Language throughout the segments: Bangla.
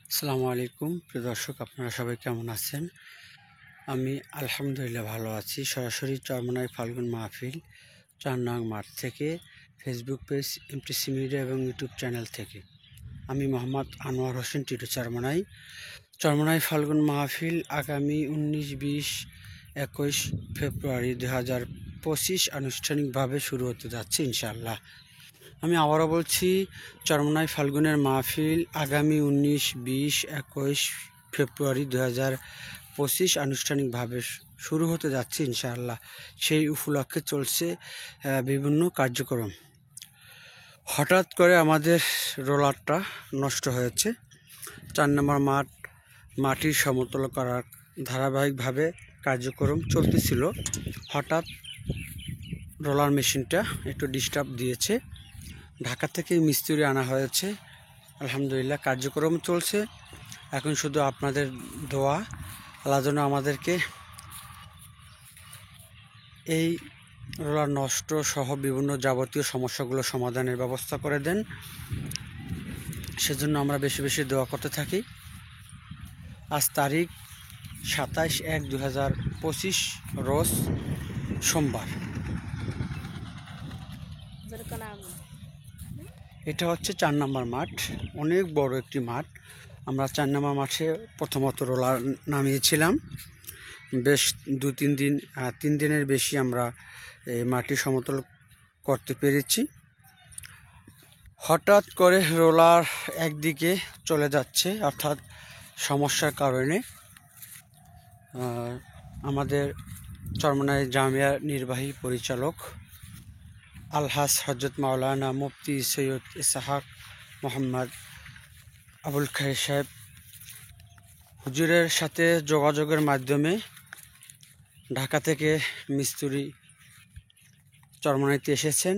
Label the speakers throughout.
Speaker 1: আসসালামু আলাইকুম প্রিয় দর্শক, আপনারা সবাই কেমন আছেন? আমি আলহামদুলিল্লাহ ভালো আছি। সরাসরি চরমোনাই ফাল্গুন মাহফিল ৪ নং মাঠ থেকে, ফেসবুক পেজ এমটিসি মিডিয়া এবং ইউটিউব চ্যানেল থেকে। আমি মোহাম্মদ আনোয়ার হোসেন টিটু চরমোনাই ফাল্গুন মাহফিল আগামী 19, 20, 21 ফেব্রুয়ারি 2025 আনুষ্ঠানিকভাবে শুরু হতে যাচ্ছে ইনশাআল্লাহ। আমি আবারও বলছি, চরমোনাই ফাল্গুনের মাহফিল আগামী 19, 20, 21 ফেব্রুয়ারি 2025 আনুষ্ঠানিকভাবে শুরু হতে যাচ্ছে ইনশাআল্লাহ। সেই উপলক্ষে চলছে বিভিন্ন কার্যক্রম। হঠাৎ করে আমাদের রোলারটা নষ্ট হয়েছে। 4 নম্বর মাটির সমতল করার ধারাবাহিকভাবে কার্যক্রম চলতেছিল। হঠাৎ রোলার মেশিনটা একটু ডিস্টার্ব দিয়েছে। ঢাকা থেকে মিস্ত্রি আনা হয়েছে। আলহামদুলিল্লাহ কার্যক্রম চলছে। এখন শুধু আপনাদের দোয়া, আল্লাহ যেন আমাদেরকে এই রোলার নষ্ট সহ বিভিন্ন যাবতীয় সমস্যাগুলো সমাধানের ব্যবস্থা করে দেন। সেজন্য আমরা বেশি বেশি দোয়া করতে থাকি। আজ তারিখ 27/1/2025 রোজ সোমবার। এটা হচ্ছে 4 নম্বর মাঠ, অনেক বড় একটি মাঠ। আমরা 4 নম্বর মাঠে প্রথমত রোলার নামিয়েছিলাম। বেশ 3 দিনের বেশি আমরা এই মাটি সমতল করতে পেরেছি। হঠাৎ করে রোলার একদিকে চলে যাচ্ছে, অর্থাৎ সমস্যার কারণে আমাদের চরমোনাই জামিয়ার নির্বাহী পরিচালক আলহাজ হজরত মাওলানা মুফতি সৈয়দ ইসহাক মোহাম্মদ আবুল খায়ের সাহেব হুজুরের সাথে যোগাযোগের মাধ্যমে ঢাকা থেকে মিস্ত্রি চরমোনাইতে এসেছেন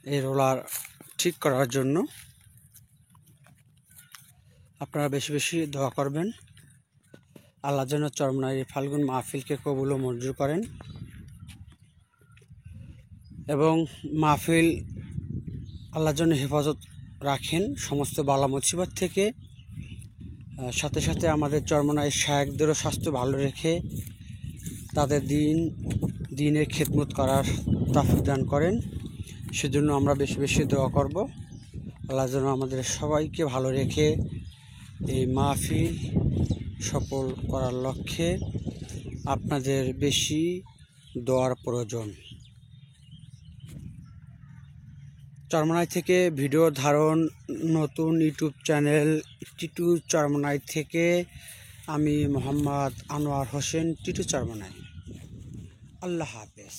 Speaker 1: এই রোলার ঠিক করার জন্য। আপনারা বেশি বেশি দোয়া করবেন, আল্লাহ যেন চরমোনাই ফাল্গুন মাহফিলকে কবুল ও মঞ্জুর করেন এবং মাহফিল আল্লাহ যেন হেফাজত রাখেন সমস্ত বালা মুসিবত থেকে। সাথে সাথে আমাদের চরমোনাই শায়েখদেরও স্বাস্থ্য ভালো রেখে তাদের দিনের খেদমত করার তাওফিক দান করেন। সেজন্য আমরা বেশি বেশি দোয়া করব, আল্লাহ যেন আমাদের সবাইকে ভালো রেখে এই মাহফিল সফল করার লক্ষ্যে আপনাদের বেশি দোয়ার প্রয়োজন। চরমোনাই থেকে ভিডিও ধারণ নতুন ইউটিউব চ্যানেল টিটু চরমোনাই থেকে আমি মোহাম্মদ আনোয়ার হোসেন টিটু চরমোনাই। আল্লাহ হাফেজ।